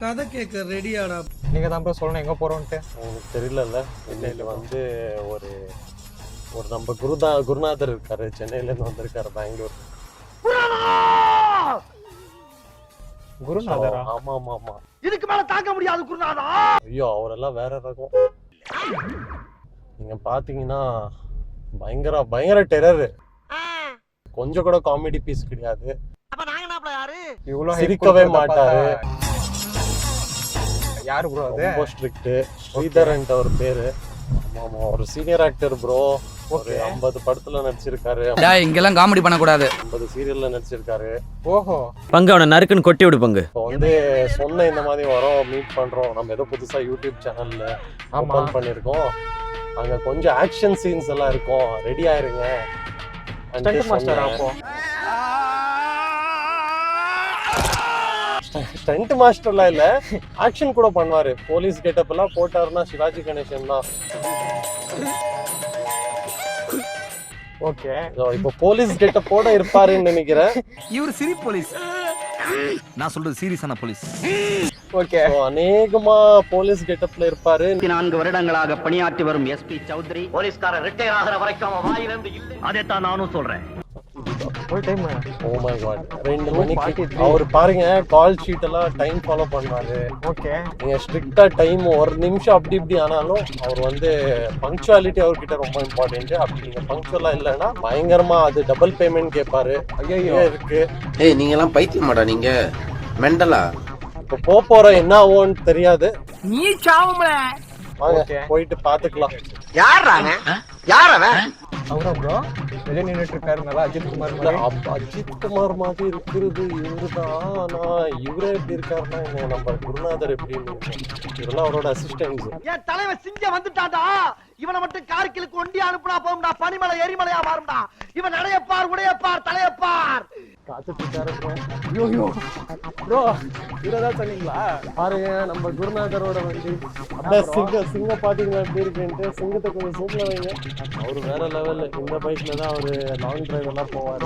கதை கேட்க ரெடியாடா? நீங்க தான் ப்ரோ சொல்லணும் எங்க போறோம்ட்டு. உங்களுக்கு தெரியலல்ல, இன்னைக்கு வந்து ஒரு ஒரு நம்ம குருநாதர் இருக்காரு, சென்னையில இருந்து வந்திருக்காரு பெங்களூர். குருநாதரா? ஆமா ஆமா ஆமா. இதுக்கு மேல தாங்க முடியாது குருநாதா. ஐயோ, அவரெல்லாம் வேற ரகம். நீங்க பாத்தீங்கன்னா பயங்கர டெரர். கொஞ்சம் கூட காமெடி பீஸ் கிடையாது. அப்ப நாங்க நாப்ல யாரு? இவ்வளவு சிரிக்கவே மாட்டாரு. யாரு ப்ரோ அது? ரொம்ப ஸ்ட்ரிக்ட். ஸ்ரீதரன்ட்ட ஒரு பேரு. ஆமா, ஒரு சீனியர் ஆக்டர் ப்ரோ. ஒரு 50 படத்துல நடிச்சிருக்காரு. இங்கெல்லாம் காமெடி பண்ண கூடாது. 50 சீரியல்ல நடிச்சிருக்காரு. ஓஹோ, பங்கு அவனை நறுக்குன்னு கொட்டி விடு பங்கு. இப்போ வந்து சொன்ன இந்த மாதிரி வரோம், மீட் பண்றோம். நம்ம ஏதோ புதுசா யூடியூப் சேனல்ல ஓபன் பண்ணிருக்கோம். அங்க கொஞ்சம் ஆக்ஷன் சீன்ஸ் எல்லாம் இருக்கும், ரெடி ஆயிருங்க. Stunt master. அப்போ ஸ்டண்ட் மாஸ்டர்லாம் இல்ல, ஆக்ஷன் கூட பண்ணுவாரு. போலீஸ் கெட்டப் எல்லாம் போட்டாருன்னா சிவாஜி கணேசன் தான். ஓகே, இப்போ போலீஸ் கெட்டப் போட இருப்பாருன்னு நினைக்கிறேன். இவர் சிரி போலீஸ், நான் சொல்றது சீரியஸான போலீஸ். ஓகே, அநேகமா போலீஸ் கெட்டப்ல இருப்பாரு. 4 வருடங்களாக பணியாற்றி வரும் எஸ்பி சௌத்ரி போலீஸ்காரர் ரிட்டையர் ஆகிற வரைக்கும் அவன் வாயிலிருந்து இல்லை. அதைத்தான் நானும் சொல்றேன். ஒரு டைம். ஓ மை காட், 2 மணிக்கு அவர் பாருங்க, கால் ஷீட் எல்லாம் டைம் ஃபாலோ பண்ணுவாரு. ஓகே, நீங்க ஸ்ட்ரிக்டா டைம் ஒரு நிமிஷம் அப்படி இப்படி ஆனாலும் அவர் வந்து பங்க்சுவாலிட்டி அவர்கிட்ட ரொம்ப இம்பார்ட்டன்ட். அப்படி நீங்க பங்க்சுவலா இல்லைன்னா பயங்கரமா அது டபுள் பேமெண்ட் கேட்பாரு. ஐயோ இருக்கு. ஏய், நீங்க எல்லாம் பைத்தியமாடா, நீங்க மெண்டலா? இப்போ போற என்ன ஆகும்னு தெரியாது. நீ சாவும்ல. வாங்க போயிட்டு பாத்துக்கலாம். யாரானே? யார் அவன்? அவரா ப்ரோ? வெளியே நின்னுட்டு இருக்காரு நல்லா. அஜித் குமார் இல்ல, அஜித் குமார் மாதிரி இருக்கிறது இவருதான். ஆனா இவரே எப்படி இருக்காருன்னா நம்ம குருநாதர் எப்படின்னு, இதெல்லாம் அவரோட அசிஸ்டன்ஸ். என் தலைவன் சிங்கம் வந்துட்டான்டா. இவனை மட்டும் கார்கிலுக்கு ஒண்டி அனுப்புனா போகும்டா. பனிமலை எரிமலையா மாறும்டா. இவன் நடையப்பார், உடையப்பார், தலையப்பார். காத்துட்டு இருக்காரு ப்ரோ. ஐயோ ப்ரோ, இவரதான் சொன்னீங்களா? பாருங்க, நம்ம குருநாதரோட வண்டி. சிங்கம் பாத்தீங்களா எப்படி இருக்குன்ட்டு. சிங்கத்தை கொஞ்சம் சூப்பரா வைங்க. அவரு வேற லெவல்ல. இந்த பைக்ல தான் அவரு லாங் டிரைவ் எல்லாம் போவாரு.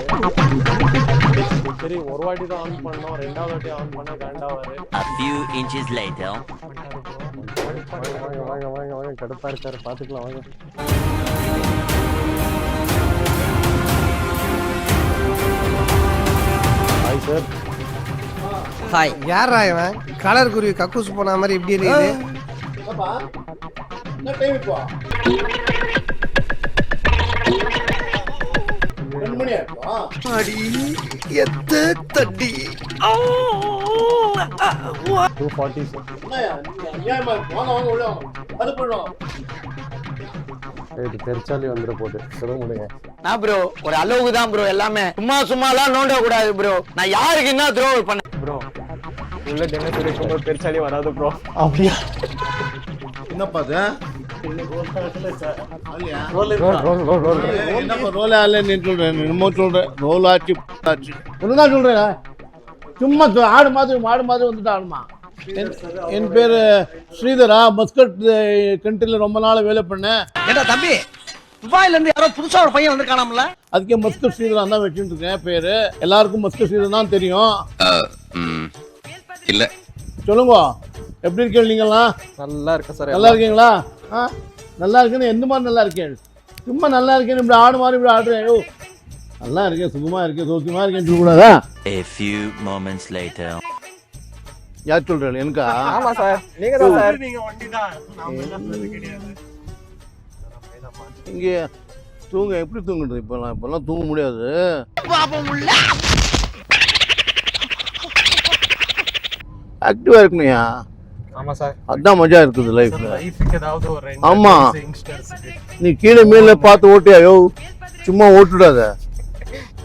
சரி, ஒரு வாட்டி தான் ஆன் பண்ணோம், 2வது வாட்டி ஆன் பண்ண கண்டாவாரு. வாங்க கடுப்பா இருக்காரு, பாத்துக்கலாம் வாங்க. Hi sir. ஹாய். யாரா இவன்? கலர் குருவி கக்கூஸ் போன மாதிரி இப்படி இருக்குது. அடி எத்த தட்டி 240 சார். பெருச்சாலி வந்துட போகுது. சொல்ல முடியுங்க. நான் ப்ரோ ஒரு அளவுக்கு தான் ப்ரோ. எல்லாமே சும்மாலாம் நோண்ட கூடாது ப்ரோ. நான் யாருக்கு என்ன த்ரோ பண்ண ப்ரோ உள்ள என்ன சொல்லிருக்கும் போது பெருச்சாலி வராது ப்ரோ. அப்படியா? என்னப்பா அது? ரோல் ஆல நீ சொல்றேன், என்னமோ சொல்றேன். ரோல் ஆச்சு ஒண்ணுதான் சொல்றேன். சும்மா ஆடு மாதிரி வந்துட்டு ஆடுமா. என் பேரு ஸ்ரீதரா. மஸ்கட் கண்ட்ரில ரொம்ப நாள் வேலை பண்ணேன். ஏண்டா தம்பி, துபாயில இருந்து யாரோ புதுசா ஒரு பையன் வந்திருக்கானாம்ல? அதுக்கே மஸ்கட் ஸ்ரீதரா தான் வச்சுட்டு இருக்கேன் பேரு. எல்லாருக்கும் மஸ்கட் ஸ்ரீதரா தான் தெரியும். இல்ல சொல்லுங்க, எப்படி இருக்கீங்க நீங்களாம்? நல்லா இருக்கு சார். நல்லா இருக்கீங்களா? நல்லா இருக்குன்னு எந்த மாதிரி நல்லா இருக்கேன்? சும்மா நல்லா இருக்கேன்னு இப்படி ஆடு மாதிரி இப்படி ஆடுறேன். ஐயோ, நல்லா இருக்கேன், சுகமா இருக்கேன், சௌக்கியமா இருக்கேன்னு கூடாதா? யார் சொல்றேன்? எனக்கா? ஆமா சார், நீங்க தான் சார். நீங்க வண்டி தான், நாம எல்லாம் கிடையாது. இங்க தூங்க எப்படி தூங்குறது? இப்பெல்லாம் தூங்க முடியாது. ஆக்டிவா இருக்கணும்யா. ஆமா சார், அதான் மஜா இருக்குது லைஃப்ல. லைஃப்க்கு ஏதாவது ஒரு ஆமா. யங்ஸ்டர்ஸ்க்கு நீ கீழே மேல பார்த்து ஓட்டியா? யோ, சும்மா ஓட்டுடாத.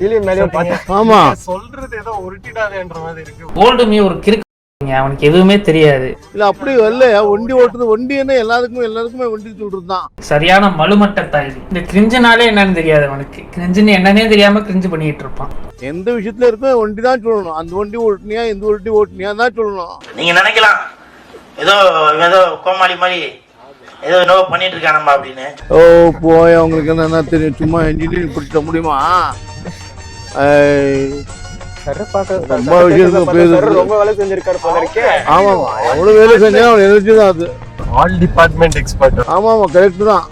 கீழே மேலே பார்த்தா. ஆமா, சொல்றது ஏதோ உருட்டிடாதேன்ற மாதிரி இருக்கு. ஓல்டு மீ ஒரு கிறுக்கு, அவனுக்கு எதுவுமே தெரியாது. இல்ல அப்படி வரலையா? வண்டி ஓட்டுறது, வண்டி என்ன எல்லாருக்குமே வண்டி சொல்றது தான். சரியான மலுமட்ட தாய். இந்த கிரிஞ்சுனாலே என்னன்னு தெரியாது அவனுக்கு. கிரிஞ்சுன்னு என்னன்னே தெரியாம கிரிஞ்சு பண்ணிட்டு இருப்பான். எந்த விஷயத்துல இருக்கும் வண்டி தான் சொல்லணும். அந்த வண்டி ஓட்டுனியா, இந்த வண்டி ஓட்டுனியா தான் சொல்லணும். நீங்க நினைக்கலாம் ஏதோ கோமாளி மாதிரி ஏதோ பண்ணிட்டு இருக்கானம்மா அப்படின்னு. ஓ போய் அவங்களுக்கு என்ன தெரியும்? சும்மா இன்ஜினியரிங் படிச்சிட முடியுமா? சரி பாக்க ரொம்ப விஷயம் பேசுறது. ரொம்ப வேலை செஞ்சிருக்காரு போல இருக்கே. ஆமாமா, எவ்வளவு வேலை செஞ்சா அவன் எனர்ஜி தான் அது. All department expert. ஆமாமா, கரெக்ட் தான்.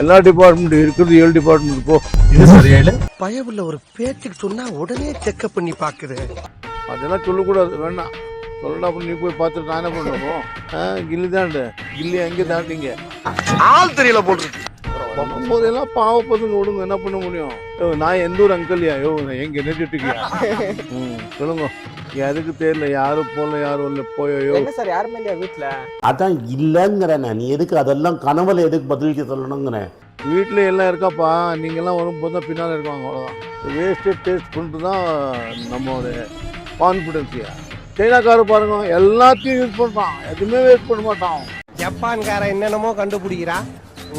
எல்லா டிபார்ட்மெண்ட் இருக்குது, 7 டிபார்ட்மெண்ட் போ. இது சரியா? பயவுள்ள ஒரு பேச்சுக்கு சொன்னா உடனே செக்அப் பண்ணி பாக்குது. அதெல்லாம் சொல்லக்கூடாது, வேணாம். சொல்லலாம். அப்புறம் நீ போய் பார்த்துட்டு நான் என்ன பண்ணுவோம்? கில்லி தாண்டு, கில்லி அங்கே தாண்டிங்க. ஆள் தெரியல போட்டுருக்கு. போதெல்லாம் பாவ பசங்க விடுங்க, என்ன பண்ண முடியும்? நான் எந்த ஒரு அங்கிள்யா? எங்க எனர்ஜெட்டிக்கியா? சொல்லுங்க. எதுக்கு தெரியல, யாரும் போல யாரும் இல்லை. போயோ என்ன சார் யாருமே இல்லையா வீட்டுல? அதான் இல்லைங்கிறேன். நீ எதுக்கு அதெல்லாம் கனவுல எதுக்கு பதிலுக்கு சொல்லணுங்கிறேன். வீட்டில் எல்லாம் இருக்காப்பா, நீங்கள்லாம் வரும்போது தான் பின்னால் இருக்காங்க. அவ்வளோதான். வேஸ்ட்டு டேஸ்ட் பண்ணிட்டு தான் நம்மளோட கான்ஃபிடென்ஸியா. சைனாக்காரர் பாருங்க, எல்லாத்தையும் யூஸ் பண்ணுறான், எதுவுமே வேஸ்ட் பண்ண மாட்டான். ஜப்பான்காரன் என்னென்னமோ கண்டுபிடிக்கிறா,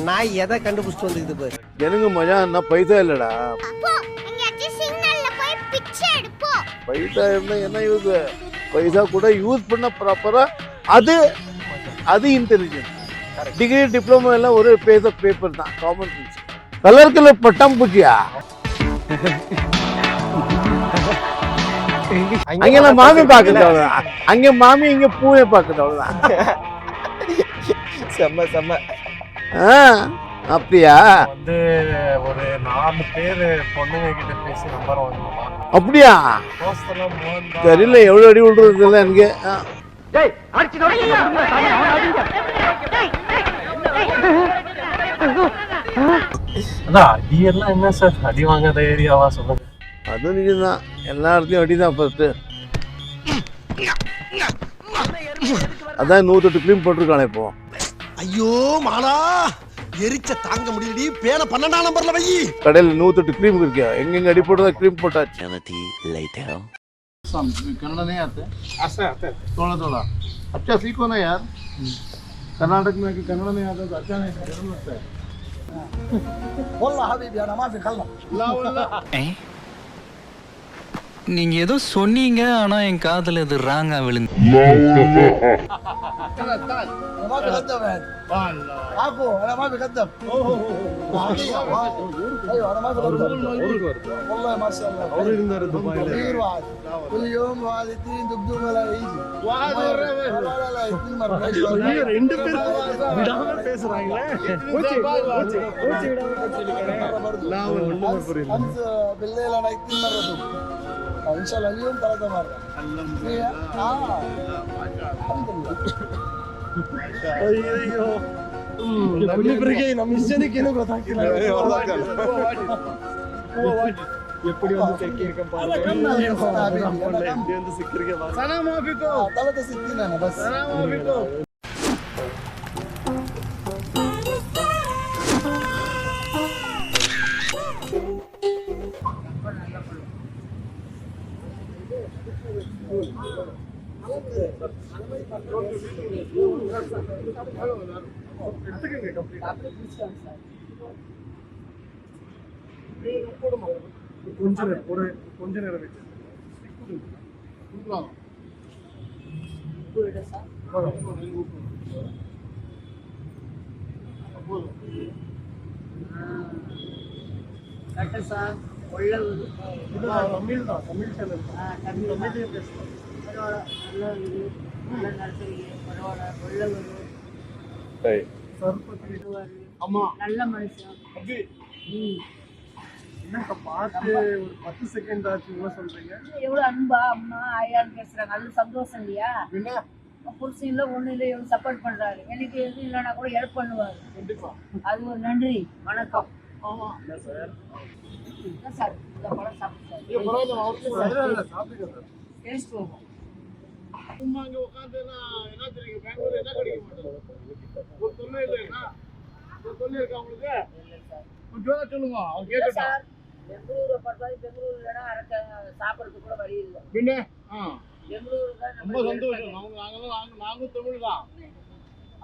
நான் எதை கண்டுபிடிச்சிட்டு வந்துக்குது பாரு. எனக்கு மஜா என்ன, பைசா இல்லடா. பைசா இருந்தா என்ன யூஸ்? பைசா கூட யூஸ் பண்ண ப்ராப்பரா, அது இன்டெலிஜென்ஸ். டிகிரி டிப்ளமோ எல்லாம் ஒரு பேஸ் ஆஃப் பேப்பர் தான், காமன் சென்ஸ். கலர் பட்டம் பூச்சியா? அங்கெல்லாம் மாமி பாக்குது அவ்வளவுதான். அங்க மாமி, இங்க பூவை பாக்குது அவ்வளவுதான். செம்ம செம்ம. அப்படியா? வந்து ஒரு 4 பேர் பொண்ணுங்க கிட்ட பேசி நம்பர் வாங்குவாங்க. அப்படியா? தெரியல, எவ்வளவு அடி விடுறது இல்லை எனக்கு. அதான் அடி எல்லாம் என்ன சார், அடி வாங்காத ஏரியாவா சொல்லுங்க. அது நிஜம்தான், எல்லா இடத்துலயும் அடிதான் ஃபர்ஸ்ட். அதான் 108 கிளீம் போட்டிருக்கானே இப்போ. ஐயோ மாலா, எரிச்ச தாங்க முடியலடி. பேன 12ஆம் நம்பர்ல வை. கடையில் 108 क्रीम இருக்கியா? எங்கெங்க அடி போட்டதா क्रीम போட்டாச்சு. कन्नड़ नहीं आते? आते थोड़ा थोड़ा। अच्छा सीखो ना यार। कर्नाटक में कन्नड़ नहीं आता तो अच्छा नहीं लगता है। والله حبيبي انا ما في خلق. لا والله। நீங்க ஏதோ சொன்னீங்க, ஆனா என் காதுல இது ராங்கா விழுந்து. انا ما بخدم يعني. عفوا انا ما بخدم. ايوه انا ما بخدم والله ما شاء الله. அவர் இருந்தாரு துபாயில. كل يوم والدين دبدوب ولا يجي. لا لا لا كل مره. ரெண்டு பேரும் விடாம பேசுறாங்களே. பூச்சி விடாம பேசிருக்கானே. நான் ஒரு நம்பர் புரியல. امس بالليل انا 2 مره دوب. ان شاء الله اليوم 3 مرات. الحمد لله. ಅಯ್ಯೋ ನಮ್ಮಿಬ್ಬರಿಗೆ ನಮ್ಮ ಇಷ್ಟಕ್ಕೆ ಏನೋ ಗೊತ್ತಾಗ್ತಿಲ್ಲ. எப்படி வந்து தெக்கி இருக்கேன் பாருங்க. எப்படி வந்து சிக்கிரிக்க பாருங்க. सलाम आफिको। 63 انا بس. सलाम आफिको। கொஞ்ச நேரம் வெயிட். நல்ல மனுஷன். என்னக்கா பார்த்து ஒரு 10 செகண்ட் ஆச்சு சொல்றீங்க. எவ்வளவு அன்பா அம்மா ஆயான்னு பேசுறாங்க, அது சந்தோஷம் இல்லையா? புருஷன் இல்ல ஒண்ணு இல்ல, எவ்வளவு சப்போர்ட் பண்றாரு. எனக்கு எதுவும் இல்லைன்னா கூட ஹெல்ப் பண்ணுவாரு. கண்டிப்பா அது ஒரு நன்றி, வணக்கம். ஆமா இல்ல சார். சார் இந்த பழம் சாப்பிட்டு சாப்பிடுங்க சார். டேஸ்ட் போகும். சும்மா அங்க உட்காந்துன்னா என்ன தெரியும், பெங்களூர் என்ன கிடைக்க மாட்டேங்குது. ஒரு தொல்லை இல்லைன்னா ஒரு தொல்லை இருக்கா உங்களுக்கு? கொஞ்சம் சொல்லுங்க, அவங்க கேட்கட்டும். சார் பெங்களூரை பார்த்தாலும் பெங்களூர் இல்லைன்னா சாப்பிட்றதுக்கு கூட வழி இல்லை. பின்ன பெங்களூர் தான் ரொம்ப சந்தோஷம். நாங்களும் தமிழ் தான்.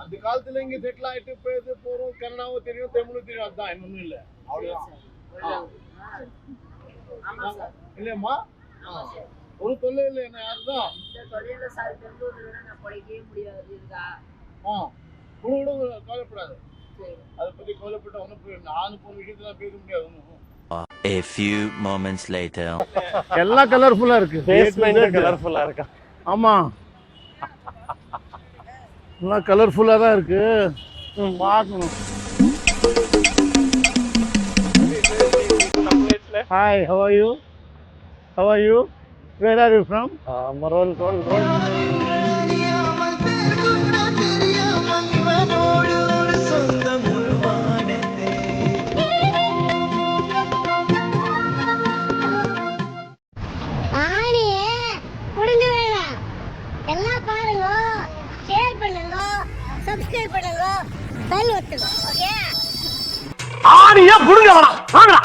அந்த காலத்துல இங்க செட்டில் ஆயிட்டு பேச போறோம். கன்னடாவும் தெரியும், தமிழும் தெரியும். அதுதான் இன்னொன்னும் இல்லை, அவ்வளவுதான். இல்லையம்மா, ஒரு தொல்லை இல்லை. என்ன யாருதான் இந்த தொழில சார் பெங்களூர் இல்லைன்னா நான் படிக்கவே முடியாது இருக்கா. கூட கவலைப்படாது. அதை பத்தி கவலைப்பட்ட ஒன்றும் நானும் போன விஷயத்துல பேச முடியாது. ஒன்றும் A few moments later. எல்லாம் கலர்ஃபுல்லா இருக்கு. பேஸ்மெண்ட் கலர்ஃபுல்லா இருக்கா? ஆமா, எல்லாம் கலர்ஃபுல்லா தான் இருக்கு. பார்க்கணும். Hi, how are you? How are you? Where are you from? roll. எல்லாம் பாருங்க, ஷேர் பண்ணுங்க, சப்ஸ்கிரைப் பண்ணுங்க, பெல் ஒட்டுங்க. ஓகே, ஆணியா புடுங்க வேணாம் வாங்கடா.